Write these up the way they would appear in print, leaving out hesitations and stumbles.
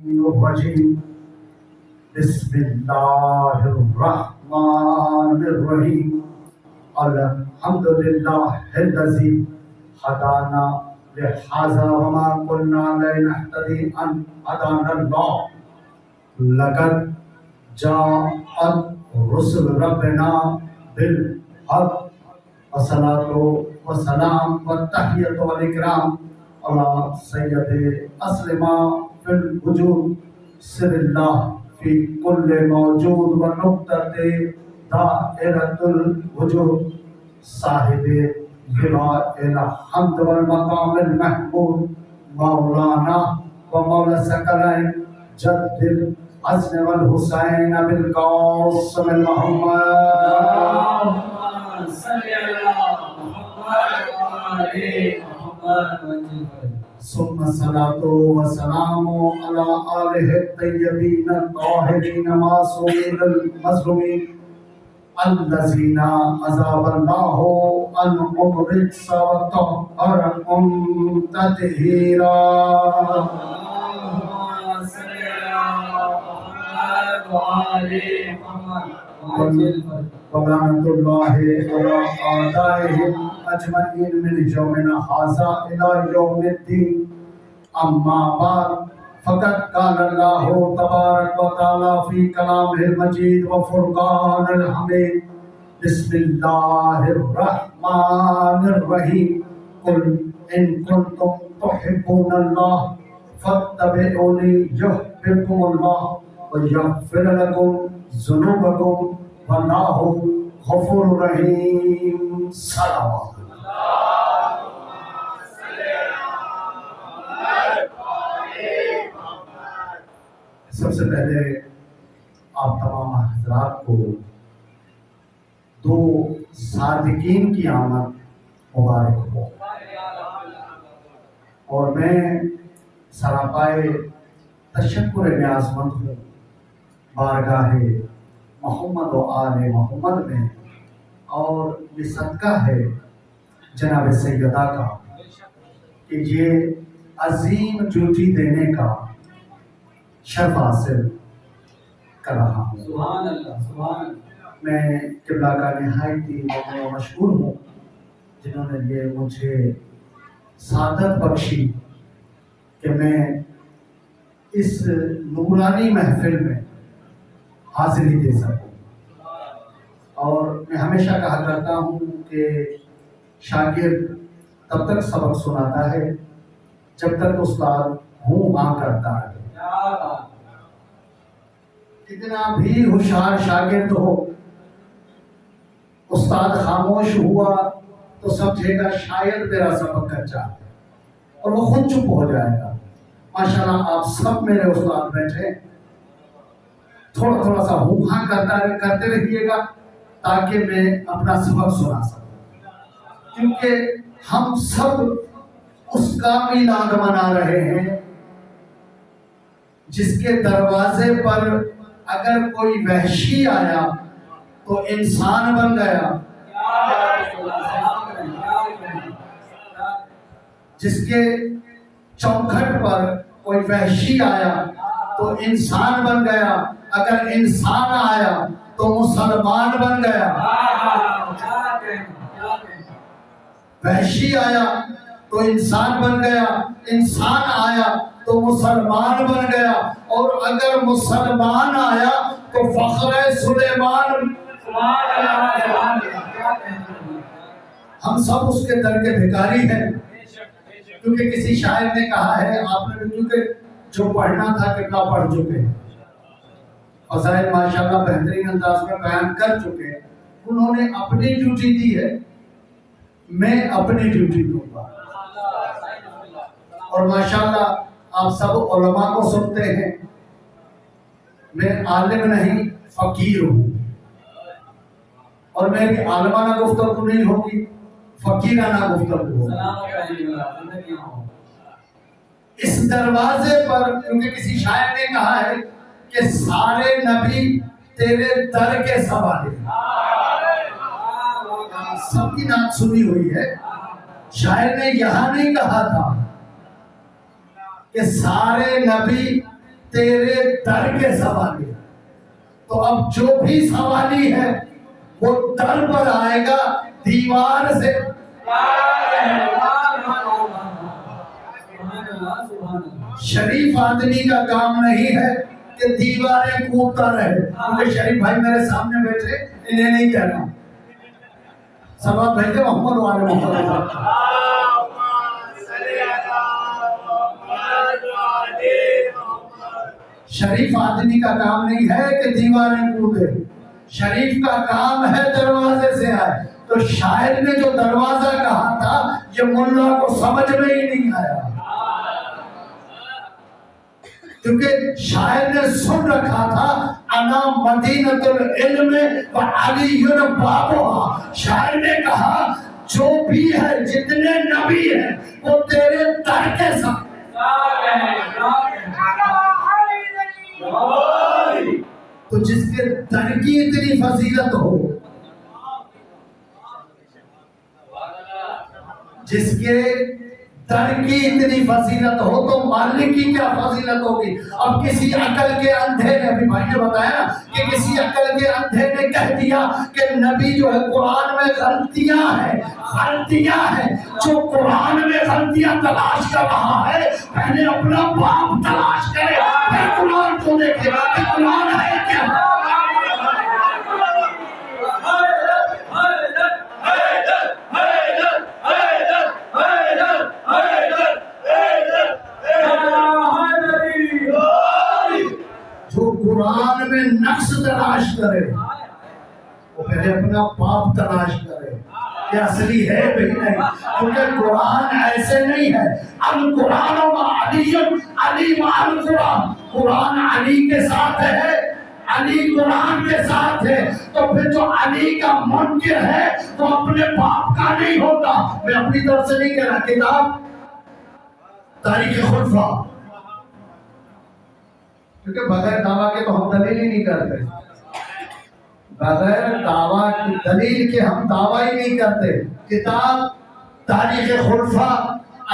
الرجيم بسم الله الرحمن الرحيم الحمد لله الذي هدانا لهذا وما كنا لنهتدي أن هدانا الله لقد جاءت رسل ربنا بالحق والصلاة والسلام والتحية والإكرام على سيد أسلما في الوجود سر الله في كل موجود ونقطة دائرة الوجود صاحب لواء الحمد والمقام المحمود مولانا ومولى الثقلين جد الحسن والحسين بالقاسم المحمد صلی اللہ محمد وآلِ محمد ثم الصلاة والسلام على آله الطيبين الطاهرين معصومين المظلومين الذين عذاب الله عنهم الرجس وطهرهم تطهيرا اللهم صل على محمد وآلِ محمد ولعنة الله على أعدائهم أجمعين من يومنا هذا إلى يوم الدين أما بعد فقد قال الله تبارك وتعالى في كلامه المجيد وفرقان الحميد بسم الله الرحمن الرحيم قل إن كنتم تحبون الله فاتبعوني يحببكم الله ويغفر لكم ذنوبكم واللہ غفور رحیم صلوات سب سے پہلے آپ تمام حضرات کو دو صادقین کی آمد مبارک ہو اور میں سراپائے تشکر نیازمند ہوں بارگاہ محمد و آل محمد میں اور یہ صدقہ ہے جناب سیدہ کا کہ یہ عظیم ڈیوٹی دینے کا شرف حاصل کر رہا ہوں سبحان اللہ سبحان اللہ میں قبلہ کا نہایت ہی ممنون و مشکور ہوں جنہوں نے یہ مجھے سعادت بخشی کہ میں اس نورانی محفل میں حاضری دے سکوں اور میں ہمیشہ کہا کرتا ہوں کہ شاگرد تب تک سبق سناتا ہے جب تک استاد ہوں ہاں کرتا ہے کتنا بھی ہوشیار شاگرد ہو استاد خاموش ہوا تو سمجھے گا شاید میرا سبق کچا ہے اور وہ خود چپ ہو جائے گا ماشاءاللہ آپ سب میرے استاد بیٹھے تھوڑا تھوڑا سا ہاں کرتے رہیے گا تاکہ میں اپنا سبق سنا سکوں کیونکہ ہم سب اس کا میلاد منا رہے ہیں جس کے دروازے پر اگر کوئی وحشی آیا تو انسان بن گیا جس کے چوکھٹ پر کوئی وحشی آیا تو انسان بن گیا اگر انسان آیا تو مسلمان بن گیا وحشی آیا تو انسان بن گیا انسان آیا تو مسلمان بن گیا اور اگر مسلمان آیا تو فخر سلیمان ہم سب اس کے در کے بھکاری ہیں کیونکہ کسی شاعر نے کہا ہے آپ نے بھی کیونکہ جو پڑھنا تھا کتنا پڑھ چکے ہیں فضائل ماشاءاللہ بہترین انداز میں بیان کر چکے ہیں انہوں نے اپنی ڈیوٹی دی ہے میں اپنی ڈیوٹی دوں گا اور ماشاءاللہ آپ سب علماء کو سنتے ہیں میں عالم نہیں فقیر ہوں اور میری عالمانہ گفتگو نہیں ہوگی فقیرانہ گفتگو ہوگی اس دروازے پر کیونکہ کسی شاعر نے کہا ہے کہ سارے نبی تیرے در کے سوالے سب کی نعت سنی ہوئی ہے شاعر نے یہاں نہیں کہا تھا کہ سارے نبی تیرے در کے سوالی. تو اب جو بھی سوالی ہے وہ در پر آئے گا, دیوار سے. شریف آدمی کا کام نہیں ہے کہ دیواریں کودتا رہے. کیونکہ شریف بھائی میرے سامنے بیٹھے, انہیں نہیں کہنا. سلوات بھیجے محمد والے محمد. شریف آدمی کا کام نہیں ہے کہ دیواریں کودے. شریف کا کام ہے دروازے سے آئے. تو شاعر نے جو دروازہ کہا تھا یہ ملا کو سمجھ میں ہی نہیں آیا, کیونکہ شاعر نے سن رکھا تھا انا مدینۃ العلم وعلی بابها. شاعر نے کہا جو بھی ہے, جتنے نبی ہیں وہ تیرے در کے ساتھ. تو جس کے در کی اتنی فضیلت ہو, جس کے در کی اتنی فضیلت ہو تو مالک کی کیا فضیلت ہوگی. اب کسی عقل کے اندھے نے, ابھی بھائی نے بتایا کہ کسی عقل کے اندھے نے کہہ دیا کہ نبی جو ہے قرآن میں غلطیاں ہیں. جو قرآن میں غلطیاں تلاش کر رہا ہے پہلے اپنا باپ تلاش کرے, پھر قرآن کو دیکھے گا کہ قرآن ہے کیا. قرآن میں نقص تلاش کرے وہ پہلے اپنا باپ تلاش کرے کہ اصلی ہے بھی نہیں. کیونکہ قرآن ایسے نہیں ہے. القرآن و علی علی مع القرآن. قرآن علی کے ساتھ ہے, علی قرآن کے ساتھ ہے. تو پھر جو علی کا منکر ہے وہ اپنے باپ کا نہیں ہوتا. میں اپنی طرف سے نہیں کہہ رہا. کتاب تاریخ خلفاء, کیونکہ بغیر دعویٰ کے تو ہم دلیل ہی نہیں کرتے. بغیر دعویٰ کی دلیل کے ہم دعویٰ ہی نہیں کرتے. کتاب تاریخ خلفاء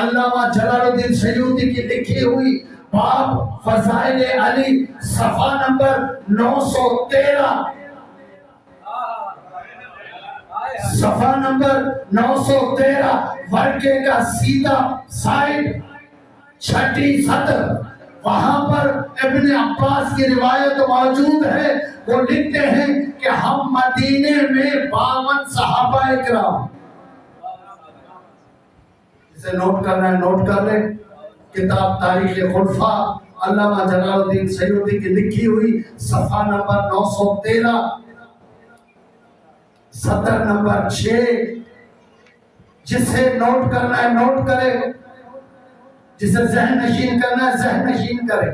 علامہ جلال الدین سیوطی کی لکھی ہوئی, باب فضائل علی, صفحہ نمبر 913. صفحہ نمبر 913, ورقے کا سیدھا سائڈ, چھٹی سطر. وہاں پر ابن عباس کی روایت موجود ہے. وہ لکھتے ہیں کہ ہم مدینے میں 52 صحابہ اکرام. اسے نوٹ کرنا ہے نوٹ کر لیں. کتاب تاریخ خلفاء علامہ جلال الدین سیوطی کی لکھی ہوئی, صفحہ نمبر 913, سطر نمبر 6. جسے نوٹ کرنا ہے نوٹ کرے, جسے ذہن نشین کرنا ہے ذہن نشین کرے.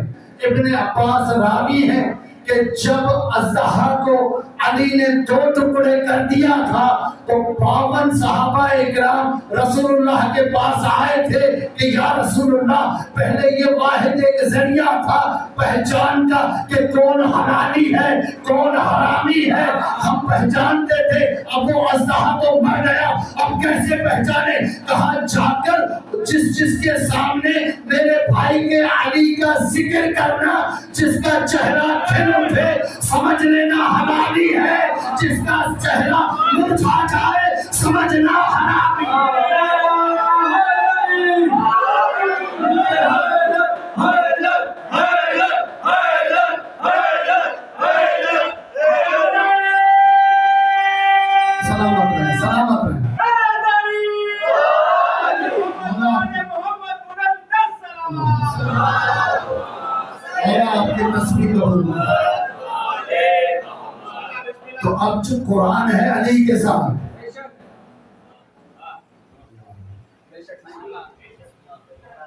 ابن عباس راوی ہیں کہ جب اژدہا کو علی نے 2 ٹکڑے کر دیا تھا تو 52 صحابہ اکرام رسول اللہ کے پاس آئے تھے کہ یا رسول اللہ, پہلے یہ واحد ایک ذریعہ تھا پہچان کا کہ کون حلالی ہے کون حرامی ہے, ہم پہچانتے تھے. اب وہ اژدہا تو مر گیا, اب کیسے پہچانے. کہا جا کر جس کے سامنے میرے بھائی کے علی کا ذکر کرنا, جس کا چہرہ کھل اٹھے سمجھ لینا حلالی ہے, جس کا چہرہ مرجھا جائے سمجھنا حرامی. سلامت رہے سلامت رہے. آپ کی تصویر تو اب جو قرآن ہے علی کے ساتھ,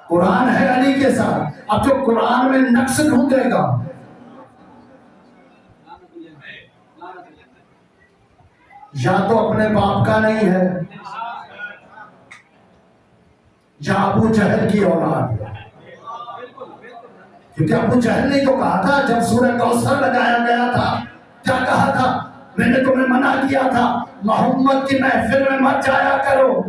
قرآن ہے علی کے ساتھ. اب جو قرآن میں نقص ڈھونڈے گا یا تو اپنے باپ کا نہیں ہے یا ابو جہل کی اولاد. کیونکہ ابو جہل نے تو کہا تھا جب سورہ کوثر لگایا گیا تھا, کیا کہا تھا, میں نے تمہیں منع کیا تھا محمد کی محفل میں مت جایا کرو.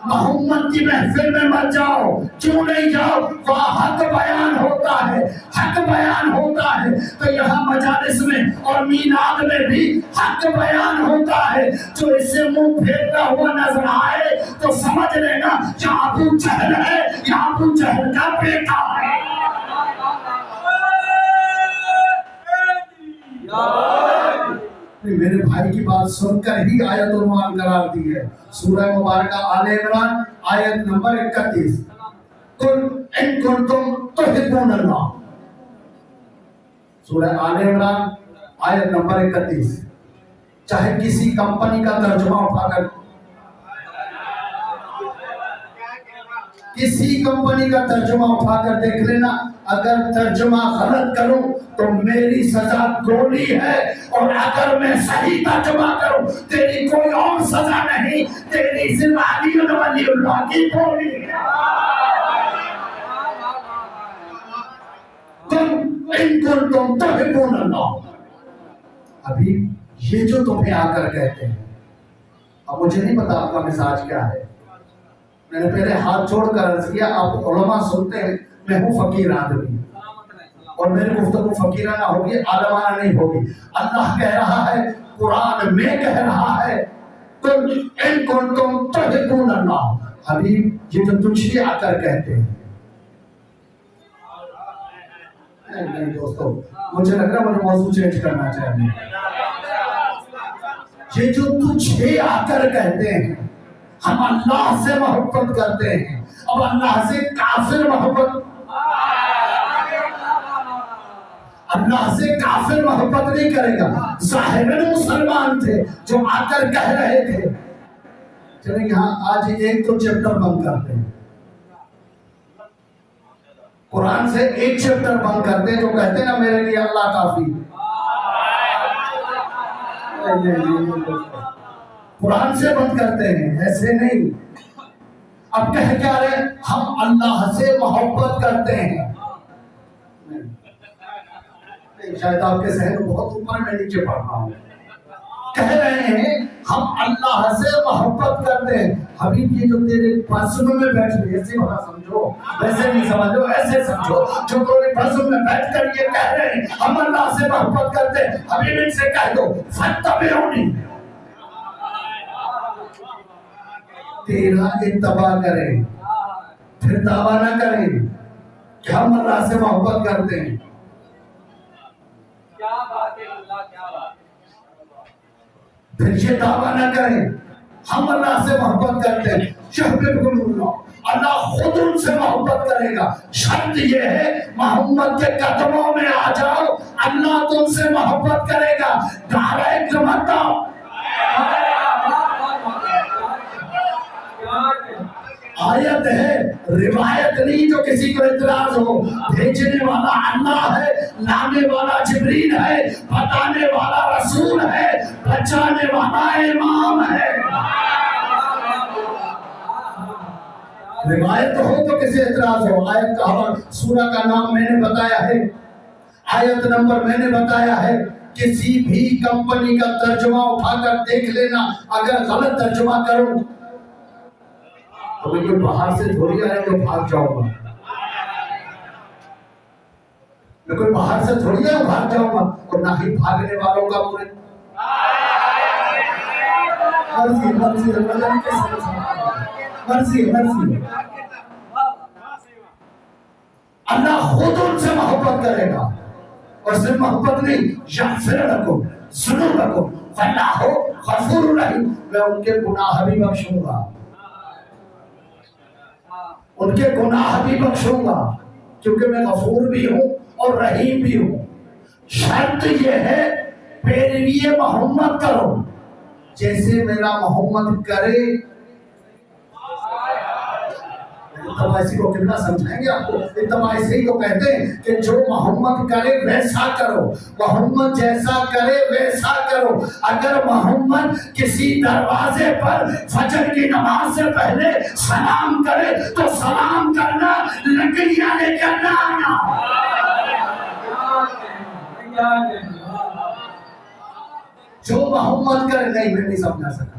محمد کی محفل میں مت جاؤ. کیوں نہیں جاؤ؟ وہاں حق بیان ہوتا ہے، حق بیان ہوتا ہے. تو یہاں مجالس میں اور میلاد میں بھی حق بیان ہوتا ہے. جو اس سے منہ پھیرتا ہوا نظر آئے تو سمجھ لینا یا ابو جہل ہے یا ابو جہل کا بیٹا ہے. میرے بھائی کی بات سن کر ہی آیت عنوان قرار دی ہے. سورہ مبارکہ آل عمران آیت نمبر 31. قل ان کنتم تحبون اللہ. سورہ آل عمران آیت نمبر 31. چاہے کسی کمپنی کا ترجمہ اٹھا کر، کسی کمپنی کا ترجمہ اٹھا کر دیکھ لینا، اگر ترجمہ غلط کروں تو میری سزا گولی ہے، اور اگر میں صحیح ترجمہ کروں تیری کوئی اور سزا نہیں، تیری صرف علی ولی اللہ کی گولی ہے. تم ان کنتم تحبون اللہ. ابھی یہ جو تمہیں آ کر کہتے ہیں، اب مجھے نہیں پتا آپ کا مزاج کیا ہے. میں نے پہلے ہاتھ جوڑ کر عرض کیا، آپ علماء سنتے ہیں، میں ہوں فقیر آدمی اور میری گفتگو فقیرانہ ہوگی، عالمانہ نہیں ہوگی. اللہ کہہ رہا ہے، قرآن میں کہہ رہا ہے، تم ان کنتم تحبون اللہ. حبیب یہ جو تجھ آ کر کہتے ہیں، نہیں دوستو، مجھے لگ رہا ہے مجھے موضوع چینج کرنا چاہیے. یہ جو تجھے آ کر کہتے ہیں ہم اللہ سے محبت کرتے ہیں، اب اللہ سے کافر محبت، اللہ سے کافر محبت نہیں کرے گا. ظاہراً مسلمان تھے جو آ کر کہہ رہے تھے. چلیں یہاں آج ایک تو چیپٹر بند کرتے ہیں، قرآن سے ایک چیپٹر بند کرتے ہیں جو کہتے ہیں نا میرے لیے اللہ کافی. قرآن سے بند کرتے ہیں، ایسے نہیں. اب کہہ کیا رہے؟ ہم اللہ سے محبت کرتے ہیں. شاید آپ کے ذہن بہت اوپر میں نیچے پڑھ رہا ہوں. کہہ رہے ہیں ہم اللہ سے محبت کرتے ہیں. حبیب یہ جو تیرے بزم میں بیٹھ رہے، ایسے بڑا سمجھو، ویسے نہیں سمجھو، ایسے سمجھو، جو تیرے بزم میں بیٹھ کر یہ کہہ رہے ہیں ہم اللہ سے محبت کرتے ہیں، حبیب ان سے کہہ دو فاتبعونی، تیرا اتباع کریں، پھر دعویٰ نہ کریں کہ ہم اللہ سے محبت کرتے ہیں. پھر یہ دعویٰ نہ کریں ہم اللہ سے محبت کرتے ہیں. یحببکم اللہ، اللہ خود ان سے محبت کرے گا. شرط یہ ہے محمد کے قدموں میں آ جاؤ، اللہ تم سے محبت کرے گا. ڈائریکٹ مت آؤ. آیت ہے، روایت نہیں جو کسی کو اعتراض ہو. بھیجنے والا اللہ ہے، لانے والا جبریل ہے، بتانے والا رسول ہے، بچانے والا امام ہے. روایت ہو تو کسی اعتراض ہو. آیت کا سورہ کا نام میں نے بتایا ہے، آیت نمبر میں نے بتایا ہے. کسی بھی کمپنی کا ترجمہ اٹھا کر دیکھ لینا، اگر غلط ترجمہ کروں تو میں کوئی باہر سے تھوڑی آئے تو بھاگ جاؤں گا. میں کوئی باہر سے تھوڑی آئے بھاگ جاؤں گا، اور نہ ہی بھاگنے والوں کا پورے مرضی مرضی مرضی مرضی. اللہ خود ان سے محبت کرے گا، اور صرف محبت نہیں، یغفر لکم ذنوبکم واللہ غفور رحیم. میں ان کے گناہ بھی بخشوں گا، ان کے گناہ بھی بخشوں گا، کیونکہ میں غفور بھی ہوں اور رحیم بھی ہوں. شرط یہ ہے پیروی محمد کرو جیسے میرا محمد کرے. اتباع اسی کو کتنا سمجھائیں گے آپ کو؟ اتباع اسی کو کہتے ہیں کہ جو محمد کرے ویسا کرو، محمد جیسا کرے ویسا کرو. اگر محمد کسی دروازے پر فجر کی نماز سے پہلے سلام کرے تو سلام کرنا، لکڑیاں لے کر نہ آنا. جو محمد کرے، نہیں میں نہیں سمجھا سکا.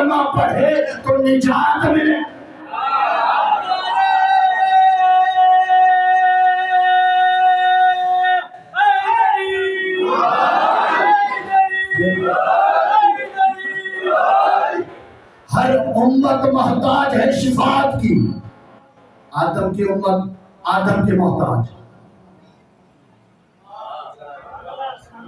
کلمہ پڑھے تو نجات ملے. ہر امت محتاج ہے شفاعت کی. آدم کی امت آدم کے محتاج،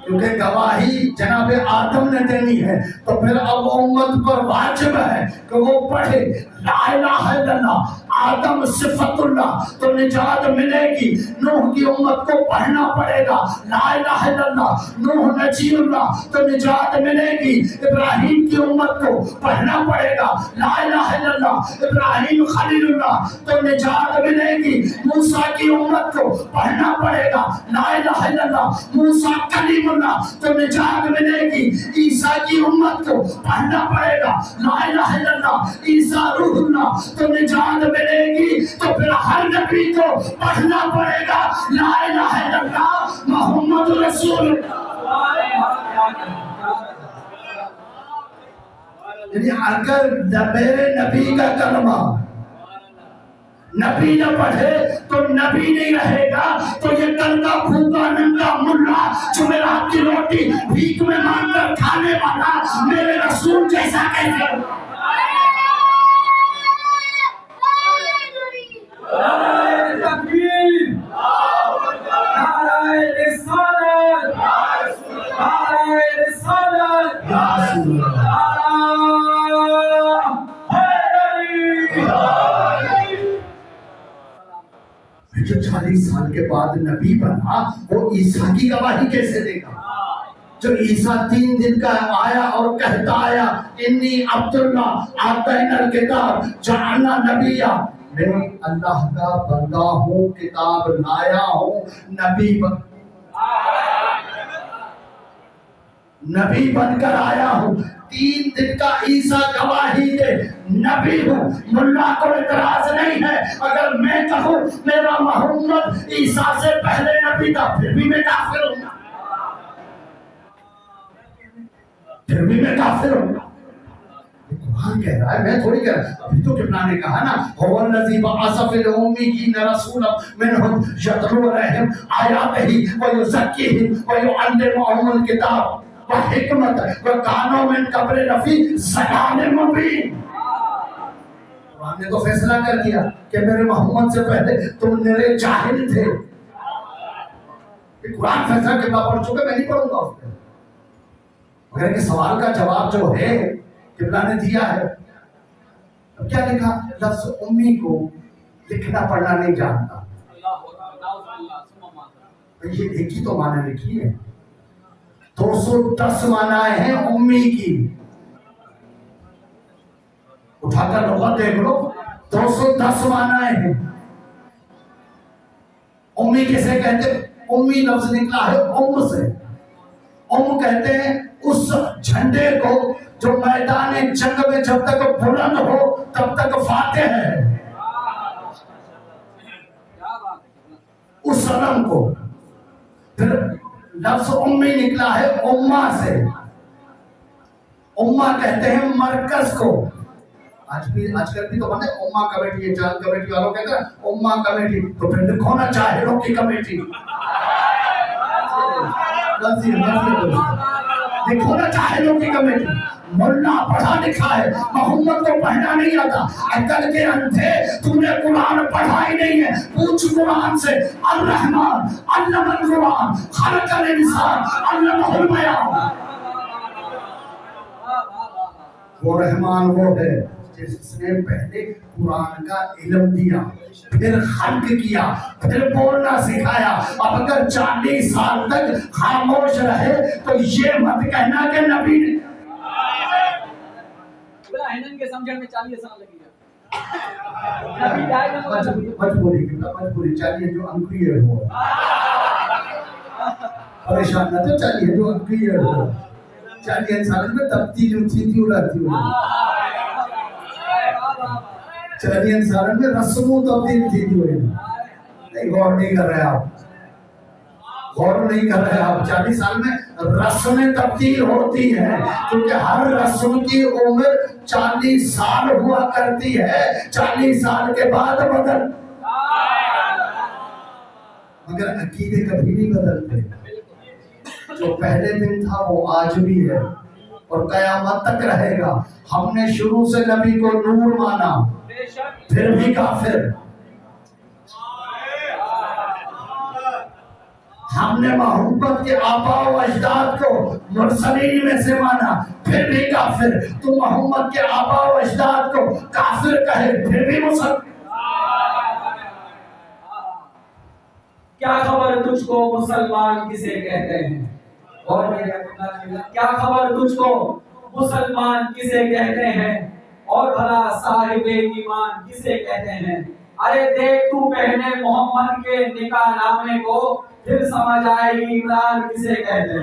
کیونکہ گواہی جناب آدم نے دینی ہے، تو پھر اب امت پر واجب ہے کہ وہ پڑھے لا الہ الا اللہ آدم صفت اللہ، تو نجات ملے گی. نوح کی امت کو پڑھنا پڑے گا لا الہ الا اللہ نوح نجی اللہ، تو نجات ملے گی. ابراہیم کی امت کو پڑھنا پڑے گا لا الہ الا اللہ ابراہیم خلیل اللہ، تو نجات ملے گی. موسیٰ کی امت کو پڑھنا پڑے گا لا الہ الا اللہ موسیٰ کلیم اللہ، تو نجات ملے گی. عیسیٰ کی امت کو پڑھنا پڑے گا لا الہ الا اللہ عیسیٰ روح اللہ، تو نجات ملے گی. تو پھر ہر نبی کو پڑھنا پڑے گا لا الہ الا اللہ محمد رسول اللہ. یعنی اگر میرے نبی کا کلمہ نبی نہ پڑھے تو نبی نہیں رہے گا. تو یہ کل کا بھوکا ننگا ملا جمعرات کی روٹی بھیک میں مانگ کر کھانے والا میرے رسول جیسا کیسے؟ جو 40 سال کے بعد نبی بنا وہ عیسیٰ کی گواہی کیسے دے گا؟ جو عیسیٰ 3 دن کا آیا اور کہتا آیا انی عبداللہ آتینا الکتاب جعلنا نبیہ، میں اللہ کا بندہ ہوں کتاب لایا ہوں نبی بن کر آیا ہوں. 3 دن کا عیسیٰ گواہی دے نبی ہوں. ملا کو اعتراض نہیں ہے اگر میں کہوں میرا محمد عیسیٰ سے پہلے نبی تھا، پھر بھی میں کافر ہوں گا، پھر بھی میں کافر ہوں گا. قرآن کہہ رہا ہے، میں تھوڑی کہہ رہا ہوں. ابھی تو قبلہ نے کہا نا هو الذی بعث فی الامیین رسولا منہم یتلو علیہم آیاتہ ویزکیہم ویعلمہم الکتاب وحکمت وکانوا من قبل لفی ضلال مبین. قرآن نے تو فیصلہ کر دیا کہ میرے محمد سے پہلے تم میرے جاہل تھے. قرآن فیصلہ کے بعد پڑھ چکے، میں نہیں پڑھوں گا اس پہ. مگر کہ سوال کا جواب جو ہے قبلہ نے دیا ہے. اب کیا لکھا؟ لفظ امی کو لکھنا پڑھنا نہیں جانتا. یہ ایک ہی تو معنی لکھی ہے، 210 معنی ہیں امی کی. اٹھا کر لغت دیکھ لو، 210 معنی ہیں. امی کسے کہتے؟ امی لفظ نکلا ہے ام سے. ام کہتے ہیں اس جھنڈے کو جو میدان جنگ میں جب تک بلند ہو تب تک فاتح ہے، اس علم کو. پھر لفظ امی نکلا ہے امہ سے. امہ کہتے ہیں مرکز کو. آج کل بھی تو بندے امہ کمیٹی ہے، چاند کمیٹی والوں کہتے ہیں امہ کمیٹی، تو پھر لکھو نا جاہلوں کی کمیٹی. لکھو نا جاہلوں کی کمیٹی. ملا پڑھا لکھا ہے، محمد کو پڑھنا نہیں آتا. عقل کے اندھے تم نے قرآن پڑھا ہی نہیں ہے. پوچھ قرآن سے، الرحمن علم القرآن خلق الانسان علمہ البیان. وہ رحمان وہ ہے جس نے پہلے قرآن کا علم دیا، پھر خلق کیا، پھر بولنا سکھایا. اب اگر 40 سال تک خاموش رہے تو یہ مت کہنا کہ نبی نے کے سمجھنے میں 40 سال لگی مجبوری چاہیے جو انکلیئر ہو. پریشان نہ تو چاہیے جو انکلیئر ہو. 40 سال میں تبدیلی تھی اڑاتی ہو. 40 سال میں رسموں تبدیل تھی ہوئی. نہیں غور نہیں کر رہے آپ، غور نہیں کر رہے آپ. 40 سال میں رسمیں تبدیل ہوتی ہیں کیونکہ ہر رسم کی عمر 40 سال ہوا کرتی ہے، 40 سال کے بعد بدل، مگر عقیدے کبھی نہیں بدلتے۔ جو پہلے دن تھا وہ آج بھی ہے اور قیامت تک رہے گا۔ ہم نے شروع سے نبی کو نور مانا، پھر بھی کافر۔ ہم نے محبت کے آبا و اجداد کو مرسلین میں سے مانا، پھر بھی کافر۔ تو محمد کے آبا و اجداد کو کافر کہے، پھر بھی مسلمان۔ کیا خبر تجھ کو مسلمان کسے کہتے ہیں؟ اور کیا خبر تجھ کو مسلمان کسے کہتے ہیں؟ اور بھلا صاحب ایمان کسے کہتے ہیں؟ ارے دیکھ تو پہنے محمد کے نکاح نامے کو، پھر سمجھ آئے گی عمران کسے کہتے ہیں۔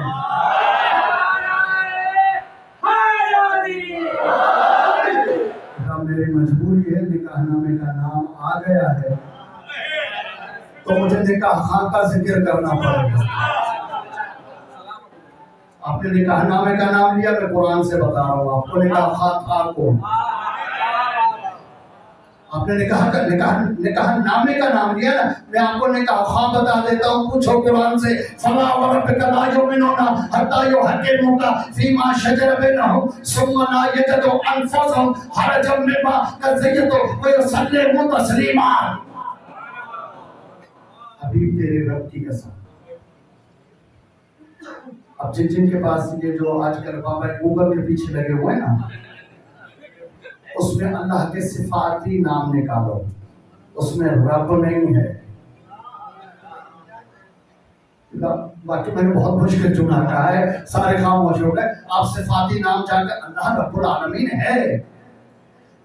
میری مجبوری ہے، نکاح نامے کا نام آ گیا ہے تو مجھے نکاح خاں کا ذکر کرنا پڑے گا۔ آپ نے نکاح نامے کا نام لیا، میں قرآن سے بتا رہا ہوں آپ کو نکاح خاں تھا کون۔ آپ نے نکاح نامے کا نام لیا نا، میں آپ کو نکاح خاں بتا دیتا ہوں۔ پوچھو قرآن سے، فلا وربک لا یؤمنون حتی یحکموک فیما شجر بینہم ثم لا یجدوا انفسہم حرجا مما قضیت ویسلموا تسلیما۔ حبیب تیرے رب کی قسم۔ اب جن کے پاس یہ جو آج کل بابا گوگل کے پیچھے لگے ہوئے ہیں نا، اس میں اللہ کے صفاتی نام نکالو، اس میں رب نہیں ہے۔ باقی میں نے بہت مشکل چنا کہا ہے، سارے خاموش ہو گئے۔ آپ صفاتی نام جا کر اللہ رب العالمین ہے،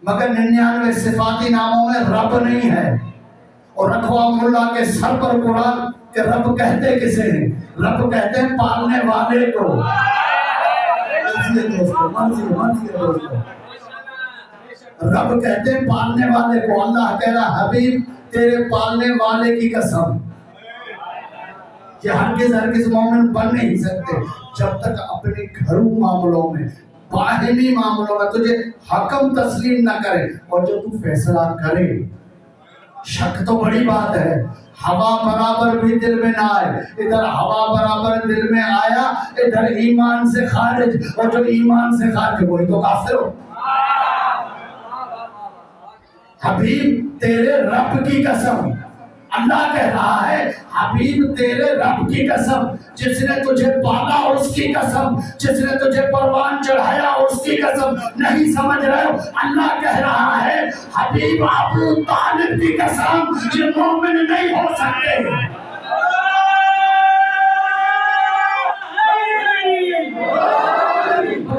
مگر 99 صفاتی ناموں میں رب نہیں ہے۔ اور اقوام اللہ کے سر پر قرآن کہ رب کہتے کسے ہیں؟ رب کہتے ہیں پالنے والے کو۔ رب کہتے ہیں پالنے والے کو۔ اللہ کہہ رہا حبیب تیرے پالنے والے کی قسم، کہ ہرگز مومن بن نہیں سکتے جب تک اپنے گھروں معاملوں میں، باہمی معاملوں میں تجھے حکم تسلیم نہ کرے، اور جو تو فیصلہ کرے۔ شک تو بڑی بات ہے، ہوا برابر بھی دل میں نہ آئے، ادھر ہوا برابر دل میں آیا، ادھر ایمان سے خارج، اور جو ایمان سے خارج وہی تو کافر ہو۔ حبیب تیرے رب کی قسم، اللہ کہہ رہا ہے حبیب تیرے رب کی قسم، جس نے تجھے پالا اس کی قسم، جس نے تجھے پروان چڑھایا اس کی قسم۔ نہیں سمجھ رہے ہو؟ اللہ کہہ رہا ہے حبیب ابو طالب کی قسم، یہ مومن نہیں ہو سکتے۔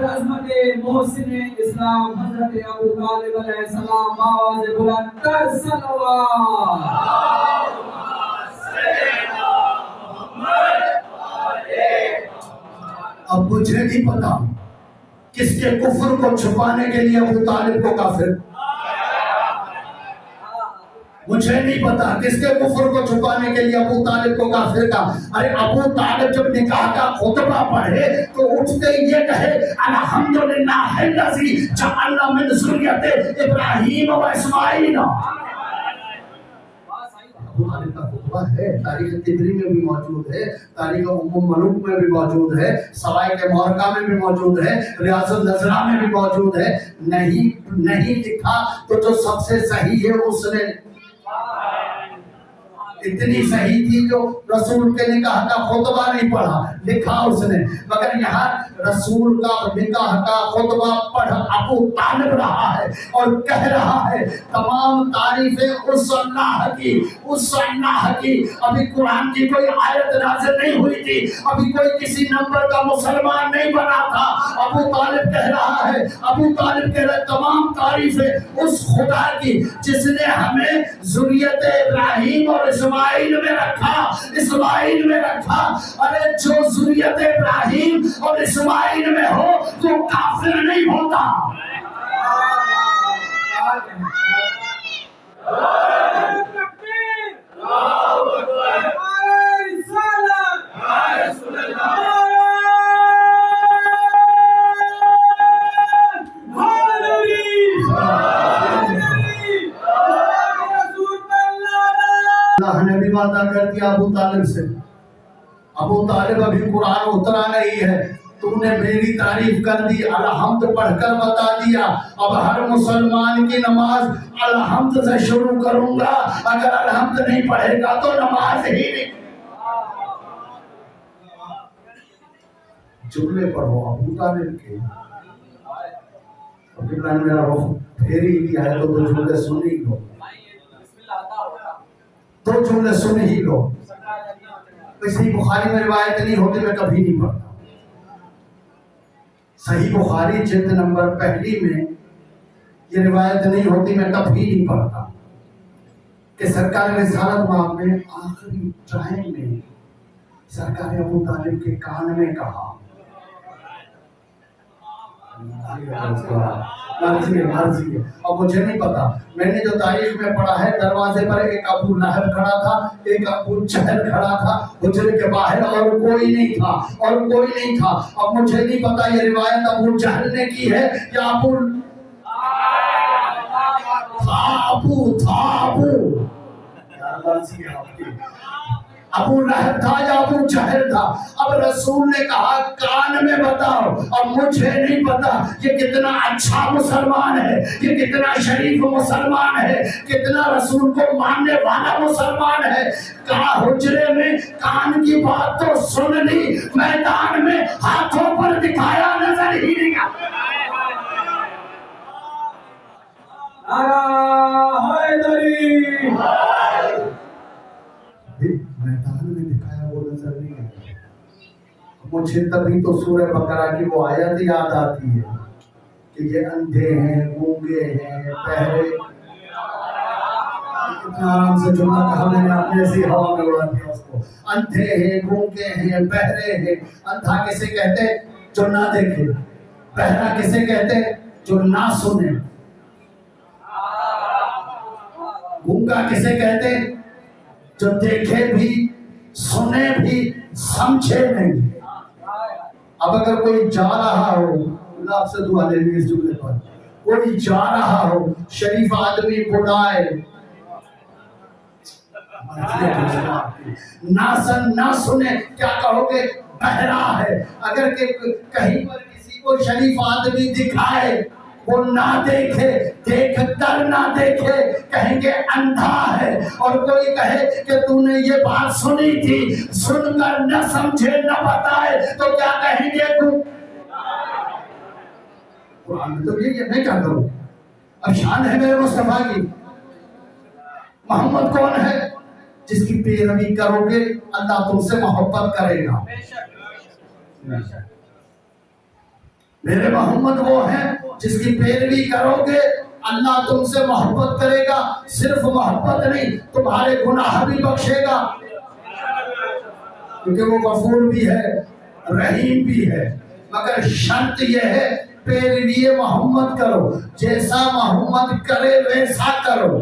عظمت محسن اسلام حضرت ابو طالب علیہ السلام، آواز بلند کر صلوات۔ اب مجھے نہیں پتا کس کے کفر کو چھپانے کے لیے ابو طالب کو کافر، مجھے نہیں پتا کس کے کفر کو چھپانے کے لیے ابو طالب کو کافر کا۔ ارے ابو طالب جب نکاح کا خطبہ پڑھے تو اٹھتے یہ کہے الحمدللہ الذی جعلنا من ذریۃ ابراہیم و اسماعیل۔ ابو طالب کا خطبہ ہے، تاریخ طبری میں بھی موجود ہے، تاریخ ام ملوک میں بھی موجود ہے، سوائے کے مورکہ میں بھی موجود ہے، ریاض النظرہ میں بھی موجود ہے۔ نہیں لکھا تو جو سب سے صحیح ہے اس نے، اتنی صحیح تھی جو رسول کے نکاح کا خطبہ نہیں پڑھا، لکھا اس نے، مگر یہاں رسول کا نکاح کا خطبہ پڑھ ابو طالب رہا ہے اور کہہ رہا ہے تمام تعریفیں اس اللہ کی۔ ابھی قرآن کی کوئی آیت نازل نہیں ہوئی تھی، ابھی کوئی کسی نمبر کا مسلمان نہیں بنا تھا۔ ابو طالب کہہ رہا ہے تمام تعریفیں اس خدا کی جس نے ہمیں ذریت ابراہیم اور اسماعیل میں رکھا۔ ارے جو ذریت ابراہیم اور اسماعیل میں ہو تو کافر نہیں ہوتا۔ ابو طالب سے, ابو طالب ابھی قرآن اترا نہیں ہے, تو نے میری تعریف کر دی, الحمد پڑھ کر بتا دیا. اب ہر مسلمان کی نماز الحمد سے شروع کروں گا, اگر الحمد نہیں پڑھے گا تو نماز ہی نہیں. جملے پڑھو ابو طالب کے. قبلہ نے میرا رخ پھیری دیا ہے تو دو جملے سن ہی لو, دو جملے سن ہی لو. صحیح بخاری میں روایت نہیں ہوتی, میں کبھی نہیں پڑھتا. صحیح بخاری جلد نمبر پہلی میں یہ روایت نہیں ہوتی, میں کبھی نہیں پڑھتا کہ سرکار رسالت مآب میں آخری ٹائم میں سرکار ابو طالب کے کان میں کہا, مرضی ہے. اب مجھے نہیں پتا, میں نے جو تاریخ میں پڑھا ہے دروازے پر ایک ابو لہب کھڑا تھا, ایک ابو جہل کھڑا تھا, حجرے کے باہر اور کوئی نہیں تھا, اور کوئی نہیں تھا. اب مجھے نہیں پتا یہ روایت ابو جہل نے کی ہے یا ابو ابو لہب تھا یا ابو جہل تھا. اب رسول نے کہا کان میں بتاؤ. اب مجھے نہیں پتا یہ کتنا اچھا مسلمان ہے, یہ کتنا شریف مسلمان ہے, کتنا رسول کو ماننے والا مسلمان ہے. کہا حجرے میں کان کی بات تو سن لی, میدان میں ہاتھوں پر دکھایا نظر ہی نہیں آیا. میدان میں دکھایا وہ نظر نہیں آیا. مجھے تبھی تو سورہ بقرہ کی وہ آیت یاد آتی ہے کہ یہ اندھے ہیں, گونگے ہیں, بہرے. کتنا آرام سے جملہ کہا میں نے, اپنے ایسی ہوا میں اڑا دیا اس کو. اندھے ہیں, گونگے ہیں, بہرے ہیں. اندھا کسے کہتے جو نہ دیکھے, بہرا کسے کہتے جو نہ سنے, گونگا کسے کہتے جو دیکھے بھی, سنے بھی, سمجھے نہیں. اب اگر کوئی جا رہا ہو, اللہ آپ سے دعا لے لی اس جملے پر, کوئی جا رہا ہو, شریف آدمی بلائے, نہ سنے, کیا کہو گے بہرا ہے. اگر کہ کہیں پر کسی کو شریف آدمی دکھائے, وہ نہ دیکھے, دیکھ کر نہ دیکھے, کہیں گے اندھا ہے. اور کوئی کہے کہ تو نے یہ بات سنی تھی, سن کر نہ سمجھے نہ بتائے, تو کیا کہیں گے تو قرآن میں تو یہ میں کیا کروں. اب شان ہے میرے مصطفیٰ کی. محمد کون ہے؟ جس کی پیروی کرو گے اللہ تم سے محبت کرے گا. میرے محمد وہ ہیں جس کی پیروی کرو گے اللہ تم سے محبت کرے گا. صرف محبت نہیں, تمہارے گناہ بھی بخشے گا, کیونکہ وہ غفور بھی ہے, رحیم بھی ہے. مگر شرط یہ ہے پیروی محمد کرو, جیسا محمد کرے ویسا کرو.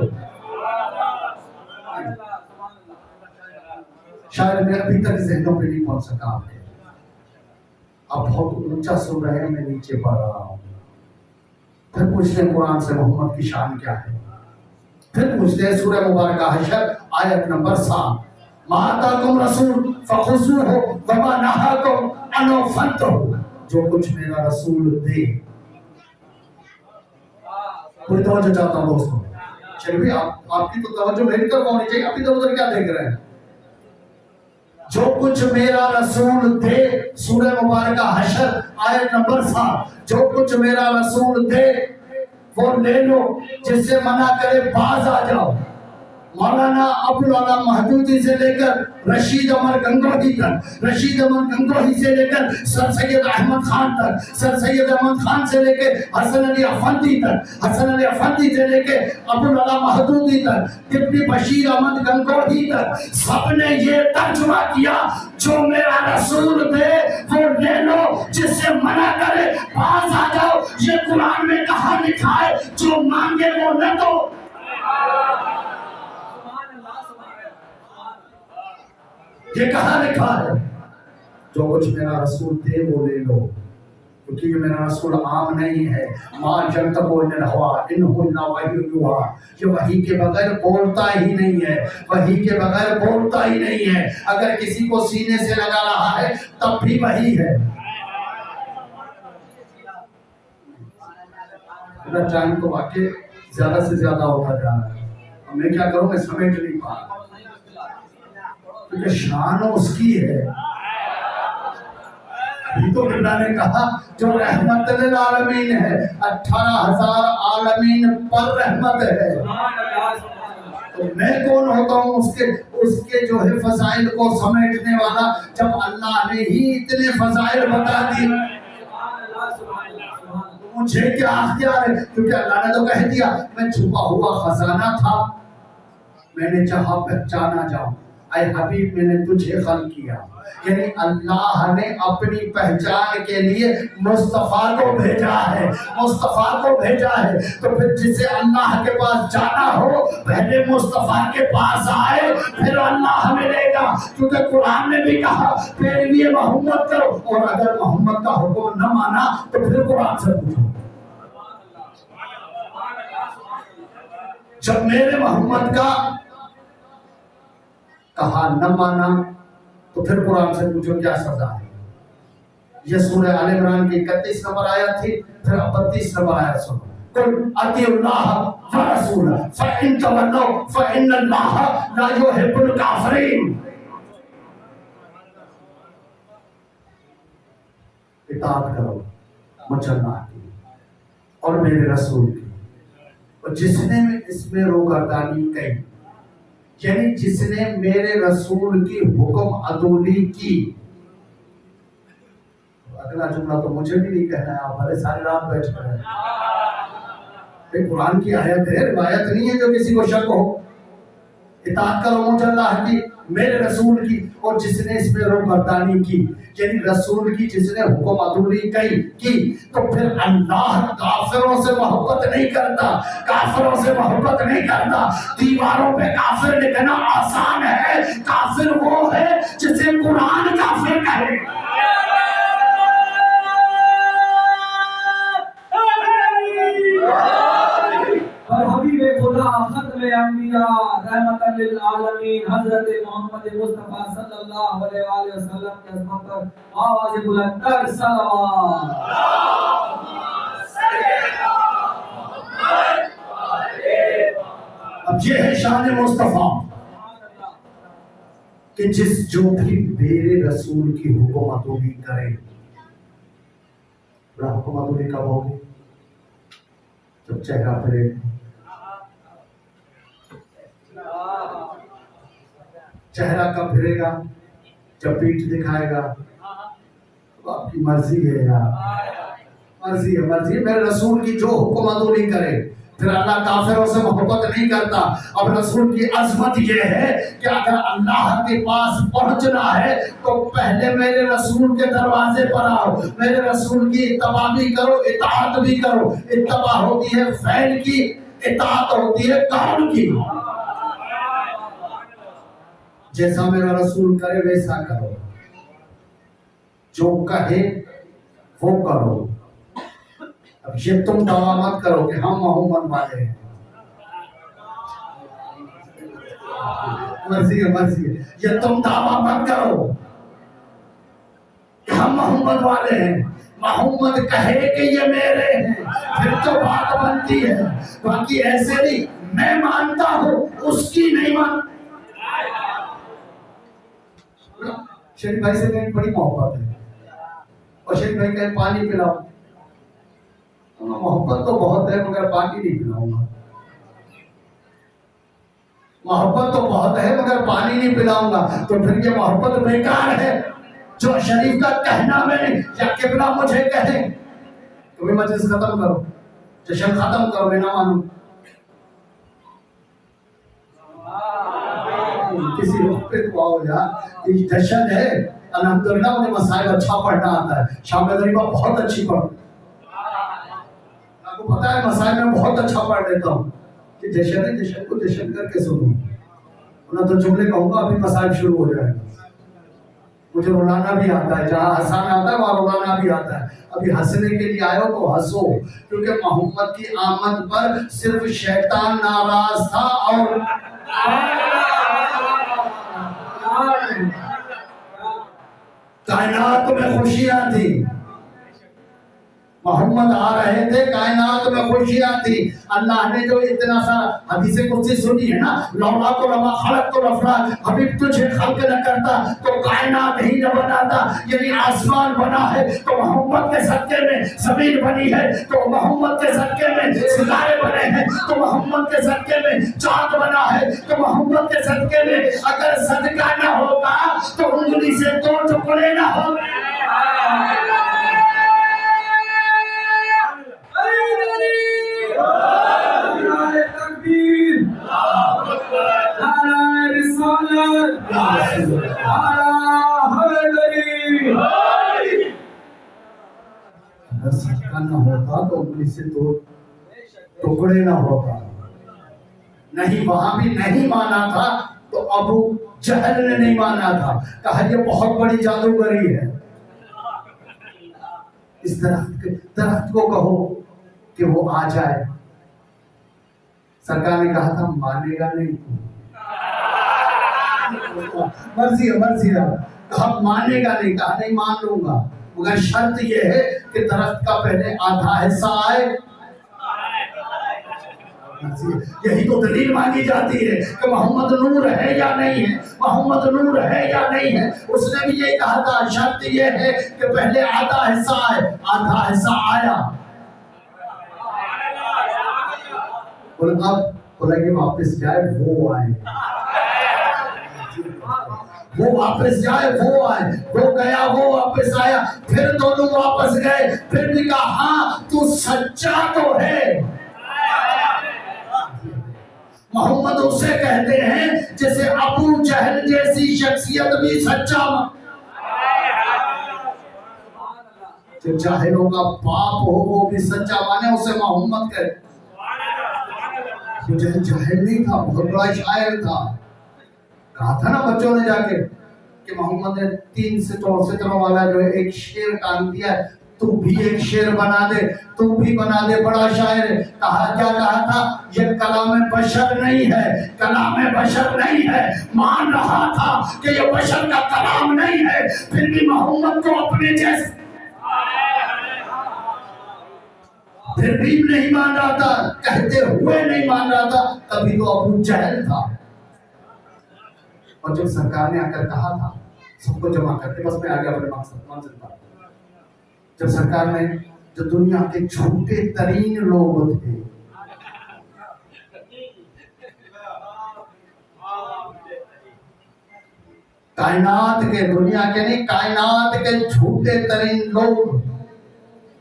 شاید میں ابھی تک ذہنوں پہ نہیں پہنچ سکا آپ کے. اب بہت اونچا سن رہے ہیں, میں نیچے پڑھ رہا ہوں. پھر پوچھتے ہیں قرآن سے محمد کی شان کیا ہے. پھر پوچھتے ہیں سورہ مبارکہ حشر آیت نمبر 7, مَا آتَاكُمْ رَسُولٌ فَخُذُوهُ وَمَا نَهَاكُمْ عَنْهُ فَانْتَهُوا. جو کچھ میرا رسول دے. پوری توجہ چاہتا ہوں دوستوں. چلیے آپ کی تو توجہ میری طرف ہونی چاہیے, ابھی تو ادھر کیا دیکھ رہے ہیں. جو کچھ میرا رسول دے, سورہ مبارکہ حشر آیت نمبر 7, جو کچھ میرا رسول دے وہ لے لو, جس سے منع کرے باز آ جاؤ. مولانا ابوالعلا مہدودی سے لے کر رشید عمر گنگوہی تک, رشید عمر گنگوہی سے لے کر سر سید احمد خان تک, سر سید احمد خان سے لے کے حسن علی افندی تک, حسن علی افندی سے لے کے ابوالعلا مہدودی تک, ڈپٹی بشیر احمد گنگوہی تک, سب نے یہ ترجمہ کیا جو میرا رسول دے وہ لے لو, جس سے منع کرے باز آ جاؤ. یہ قرآن میں کہاں لکھا ہے جو مانگے وہ نہ دو. یہ کہاں لکھا ہے؟ جو کچھ میرا رسول دے وہ لے لو, کیونکہ یہ میرا رسول عام نہیں ہے. ما ينطق عن الهوى ان هو الا وحی یوحی. یہ وحی کے بغیر بولتا ہی نہیں ہے، وحی کے بغیر بولتا ہی نہیں ہے. اگر کسی کو سینے سے لگا رہا ہے تب بھی وحی ہے. میرا ٹائم تو واقعی زیادہ سے زیادہ ہوتا جا رہا ہے، اور میں کیا کروں، میں سمیٹ نہیں پا رہا کیونکہ شان اس کی ہے. ابھی تو اللہ نے کہا جو رحمت للعالمین ہے، 18,000 عالمین پر رحمت ہے. تو میں کون ہوتا ہوں اس کے جو ہے فضائل کو سمیٹنے والا، جب اللہ نے ہی اتنے فضائل بتا دی. مجھے کیا اختیار ہے؟ کیونکہ اللہ نے تو کہہ دیا میں چھپا ہوا خزانہ تھا، میں نے چاہا پہچانا جاؤں. اے حبیب میں نے تجھے خلق کیا. یعنی اللہ نے اپنی پہچان کے لیے مصطفیٰ کو بھیجا ہے، مصطفیٰ کو بھیجا ہے. تو پھر جسے اللہ کے پاس جانا ہو پہلے مصطفیٰ کے پاس آئے پھر اللہ ملے گا. کیونکہ قرآن نے بھی کہا پیروی محمد کرو، اور اگر محمد کا حکم نہ مانا تو پھر قرآن سے پوچھو. جب میرے محمد کا کہا نہ مانا تو پھر قرآن سے پوچھو کیا سزا ہے. یہ سورہ آل عمران کی 31 نمبر آیت تھی. پھر 32 نمبر آیت سنو. قل اطیعوا اللہ ورسولہ فإن تولوا فإن اللہ لا يحب الکافرین. اطاعت کرو مجھ اللہ کی اور میرے رسول کی. اور جس نے اس میں روگردانی کی، یعنی جس نے میرے رسول کی حکم عدولی کی. اگلا جملہ تو مجھے بھی نہیں کہنا ہے، آپ بھلے ساری رات بیٹھ کر ہیں. یہ قرآن کی آیت ہے، روایت نہیں ہے جو کسی کو شک ہو. اطاعت کرو مجھ اللہ کی میرے رسول کی، اور جس نے اس میں روگردانی کی یعنی رسول کی جس نے حکم عدولی کی تو پھر اللہ کافروں سے محبت نہیں کرتا، کافروں سے محبت نہیں کرتا. دیواروں پہ کافر لکھنا آسان ہے، کافر وہ ہے جسے قرآن کافر کہے. اور حبیب خدا ختم انبیاء رحمت للعالمین حضرت محمد مصطفیٰ صلی اللہ علیہ وآلہ وسلم کی عظمت پر آواز بلند کر صلوات. اب یہ ہے شان مصطفیٰ کہ جو بھی میرے رسول کی حکم عدولی کرے. حکم عدولی کب ہوگی؟ جب چہرہ پھرے، چہرہ کب پھرے گا؟ جب پیٹھ دکھائے گا. تو آپ کی مرضی ہے یار، مرضی ہے میرے رسول کی جو حکم عدولی کرے. پھر اللہ کافروں سے محبت نہیں کرتا. اب رسول کی عظمت یہ ہے کہ اگر اللہ کے پاس پہنچنا ہے تو پہلے میرے رسول کے دروازے پر آؤ، میرے رسول کی اتباع بھی کرو، اطاعت بھی کرو. اتباع ہوتی ہے فعل کی، اطاعت ہوتی ہے قول کی. جیسا میرا رسول کرے ویسا کرو، جو کہے وہ کرو. اب یہ تم دعویٰ مت کرو کہ ہم محمد والے ہیں. مرضی ہے. یہ تم دعویٰ مت کرو کہ ہم محمد والے ہیں. محمد کہے کہ یہ میرے ہیں پھر تو بات بنتی ہے. باقی ایسے نہیں میں مانتا ہوں اس کی نہیں مانتا. شریف بھائی سے میری بڑی محبت ہے، اور شریف بھائی کہے پانی پلاؤ. محبت تو بہت ہے مگر پانی نہیں پلاؤں گا. محبت تو بہت ہے مگر پانی نہیں پلاؤں گا. تو پھر یہ محبت بیکار ہے. جو شریف کا کہنا میں یا قبلہ مجھے کہے تمہیں مجلس ختم کرو، جشن ختم کرو، میں نہ مانوں. کسی وقت پہ تو آؤ یار، یہ جشن ہے. الحمدللہ مجھے مسائل اچھا پڑھنا آتا ہے. شام غریبہ بہت اچھی پڑھ، آپ کو پتا ہے مسائل میں بہت اچھا پڑھ لیتا ہوں. کہ جشن ہے، جشن کو جشن کر کے سنوں، ورنہ تو جملے کہوں گا ابھی مسائل شروع ہو جائے گا. مجھے رلانا بھی آتا ہے، جہاں ہنسانا آتا ہے وہاں رلانا بھی آتا ہے. ابھی ہنسنے کے لیے آئے ہو تو ہنسو، کیونکہ محمد کی آمد پر صرف شیطان ناراض تھا اور کائنات میں خوشیاں تھی. محمد آ رہے تھے، کائنات میں خوشیاں تھی. اللہ نے جو اتنا سا حدیث قدسی سنی ہے نا، لولا تو لما خلق تو افراد، حبیب تجھے خلق نہ کرتا تو کائنات ہی نہ بناتا. یعنی آسمان بنا ہے تو محمد کے صدقے میں، زمین بنی ہے تو محمد کے صدقے میں، ستارے بنے ہیں تو محمد کے صدقے میں، چاند بنا ہے تو محمد کے صدقے میں. اگر صدقہ نہ ہوتا تو انگلی سے 2 ٹکڑے نہ ہوتے. اگر صدقہ نہ ہوتا تو انگلی سے 2 ٹکڑے نہ ہوتا. نہیں، وہاں بھی نہیں مانا تھا تو ابو جہل نے نہیں مانا تھا، کہا یہ بہت بڑی جادوگری ہے. اس درخت کو کہو کہ وہ آ جائے. سرکار نے کہا تھا مانے گا نہیں، مرضی ہے. کہا مانے گا نہیں، کہا نہیں مان لوں گا، مگر شرط یہ ہے کہ درخت کا پہلے آدھا حصہ آئے. یہی تو دلیل مانگی جاتی ہے کہ محمد نور ہے یا نہیں ہے، محمد نور ہے یا نہیں ہے. اس نے بھی یہ کہا تھا شرط یہ ہے کہ پہلے آدھا حصہ آئے. آدھا حصہ آیا. اور اب بولا کہ واپس جائے وہ آئے، وہ واپس جائے وہ آئے. وہ گیا وہ واپس آیا، پھر دونوں واپس گئے. پھر بھی کہا ہاں تو سچا تو ہے. محمد اسے کہتے ہیں جیسے ابو جہل جیسی شخصیت بھی سچا. جو جاہلوں کا باپ ہو وہ بھی سچا مانے، اسے محمد کہتے. جو جاہل نہیں تھا، بہت بڑا شاعر تھا. کہا تھا نا بچوں نے جا کے کہ محمد نے 3 ستروں والا جو ہے ایک شعر کام دیا ہے، تو بھی ایک شعر بنا دے، تو بھی بنا دے، بڑا شاعر ہے. کہا کیا کہا تھا؟ یہ کلام بشر نہیں ہے، کلام بشر نہیں ہے. مان رہا تھا کہ یہ بشر کا کلام نہیں ہے، پھر بھی محمد کو اپنے جیسے پھر بھی نہیں مان رہا تھا، کہتے ہوئے نہیں مان رہا تھا. تبھی تو ابو جہل تھا. اور جب سرکار نے آ کر کہا تھا سب کو جمع کرتے، بس میں آگے اپنے منزل پر. جب سرکار نے جو دنیا کے چھوٹے ترین لوگ تھے، کائنات کے، دنیا کے نہیں، کائنات کے چھوٹے ترین لوگ،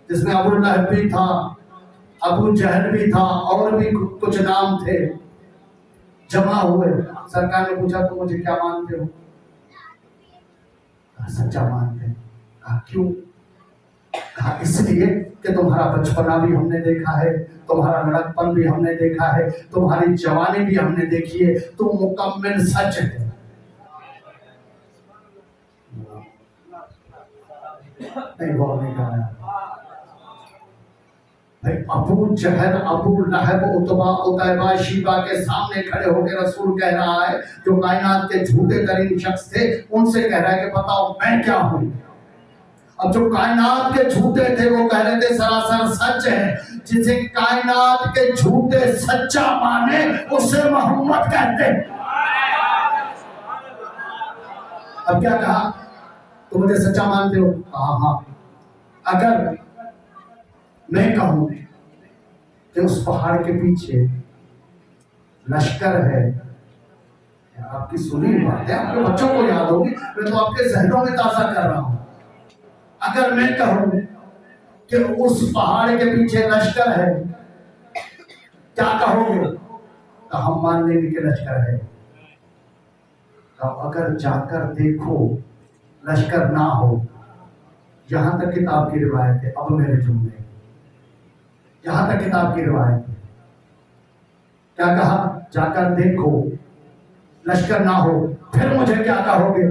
جس میں ابو لہب بھی تھا، ابو جہل بھی تھا، اور بھی کچھ نام تھے، جمع ہوئے. سرکار نے پوچھا تو مجھے کیا مانتے ہو؟ کہا سچا مانتے ہیں. کہا کیوں؟ کہا اس لیے کہ تمہارا بچپنا بھی ہم نے دیکھا ہے، تمہارا لڑکپن بھی ہم نے دیکھا ہے، تمہاری جوانی بھی ہم نے دیکھی ہے، تم مکمل سچ ہے. نہیں وہ نہیں کہا. ابو جہل، ابو لہب، عتبہ، عتیبہ، شیبہ کے سامنے کھڑے ہو کے رسول کہہ رہا ہے، جو کائنات کے جھوٹے ترین شخص تھے ان سے کہہ رہا ہے کہ بتاؤ میں کیا ہوں. اب جو کائنات کے جھوٹے تھے وہ کہہ رہے تھے سراسر سچ ہے. جسے کائنات کے جھوٹے سچا مانے اسے محمد کہتے ہیں. اب کیا کہا؟ تو مجھے سچا مانتے ہو؟ کہا ہاں. اگر میں کہوں کہ اس پہاڑ کے پیچھے لشکر ہے، آپ کی سنی بات ہے، آپ کے بچوں کو یاد ہوگی، میں تو آپ کے ذہنوں میں تازہ کر رہا ہوں. اگر میں کہوں کہ اس پہاڑ کے پیچھے لشکر ہے، کیا کہو گے؟ کہ ہم مان لیں گے کہ لشکر ہے. اگر جا کر دیکھو لشکر نہ ہو. یہاں تک کتاب کی روایت ہے. اب میرے جملے، یہاں تک کتاب کی روایت ہے. کیا کہا؟ جا کر دیکھو لشکر نہ ہو، پھر مجھے کیا کہو گے؟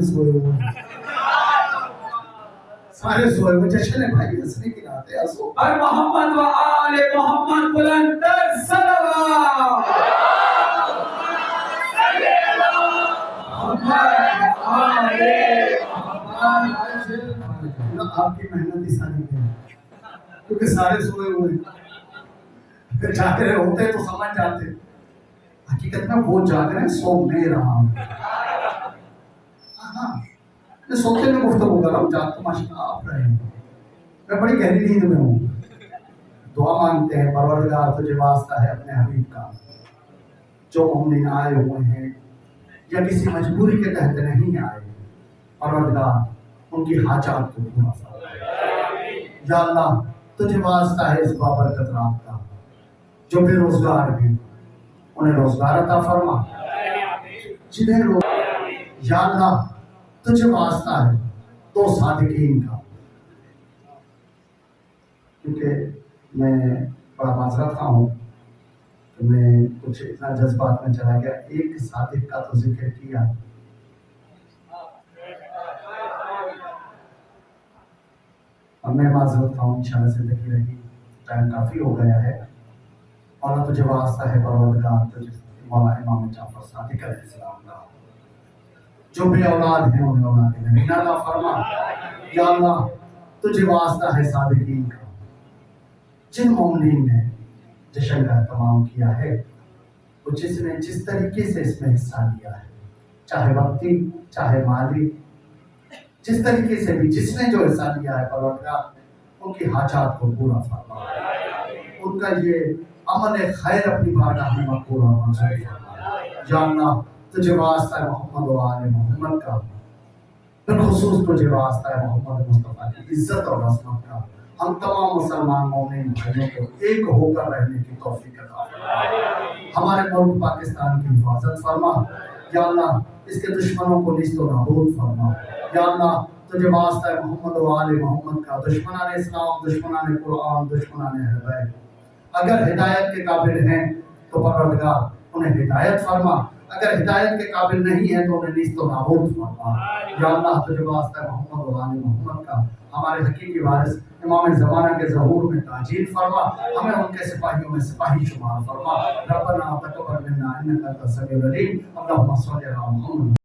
بھی سوئے ہوئے ہیں، سارے سوئے ہوئے، جشن ہے بھائی، ہنسنے کی رات ہے، ہنسو۔ اور محمد و آل محمد بلند تر صلوات، محمد آل محمد۔ آپ کی محنت ہی ساری ہے، کیونکہ سارے سوئے ہوئے ہیں، اگر جاگ رہے ہوتے تو سمجھ جاتے، حقیقت میں وہ جاگ رہے ہیں، سو میں رہا ہوں۔ ہاں، میں سوتے میں گفتگو کر رہا ہوں، جاگ تو ماشاءاللہ آپ رہے ہیں، میں بڑی گہری نیند میں ہوں۔ دعا مانگتے ہیں، پروردگار تجھے واسطہ ہے اپنے حبیب کا، جو مومنین آئے ہوئے ہیں یا کسی مجبوری کے تحت نہیں آئے، پروردگار ان کی حاجات کو پورا فرما۔ یا اللہ تجھے واسطہ ہے اس بابرکت رات کا، جو بے روزگار ہیں انہیں روزگار عطا فرما، جنہیں یا اللہ تجھے واسطہ ہے دو صادقین کا، کیونکہ میں بڑا معذرت خواہ ہوں کہ میں کچھ اتنا جذبات میں چلا گیا، ایک صادق کا تو ذکر کیا، اب میں معذرت خواہ ہوں، انشاءاللہ زندگی رہی، ٹائم کافی ہو گیا ہے۔ اور تجھے واسطہ ہے پروردگار تجھے مولا امام جعفر صادق علیہ السلام کا، جو بے اولاد ہیں انہیں اولاد نبینا عطا فرما۔ یا اللہ تجھے واسطہ ہے صادقین کا، جن مومنین نے جشن کا اہتمام کیا ہے، وہ جس نے جس طریقے سے اس میں حصہ لیا ہے، چاہے وقتی چاہے مالی، جس طریقے سے بھی جس نے جو حصہ لیا ہے، پروردگار ان کی حاجات کو پورا فرما، ان کا یہ عمل خیر اپنی بارگاہ میں مقبول اور منظور فرما۔ یا اللہ تجھے واسطہ ہے محمد و آل محمد کا، بالخصوص تجھے واسطہ ہے محمد مصطفیٰ کی عزت اور عظمت کا، ہم تمام مسلمان مومنین بھائیوں کو ایک ہو کر رہنے کی توفیق عطا فرما، ہمارے ملک پاکستان کی حفاظت فرما۔ یا اللہ اس کے دشمنوں کو نیست و نابود فرما۔ یا اللہ تجھے واسطہ ہے محمد و آل محمد کا، دشمنان اسلام، دشمنان قرآن، دشمنان اہل بیت اگر ہدایت کے قابل ہیں تو پروردگار انہیں ہدایت فرما، اگر ہدایت کے قابل نہیں ہے تو انہیں نیست و نابود فرما۔ یا اللہ تجھے واسطہ ہے محمد و آل محمد کا، ہمارے حقیقی وارث امام زمانہ کے ظہور میں تاجیل فرما، ہمیں ان کے سپاہیوں میں سپاہی شمار فرما۔ ربنا تقبل منا انک انت السمیع العلیم، اللہم صل علی محمد۔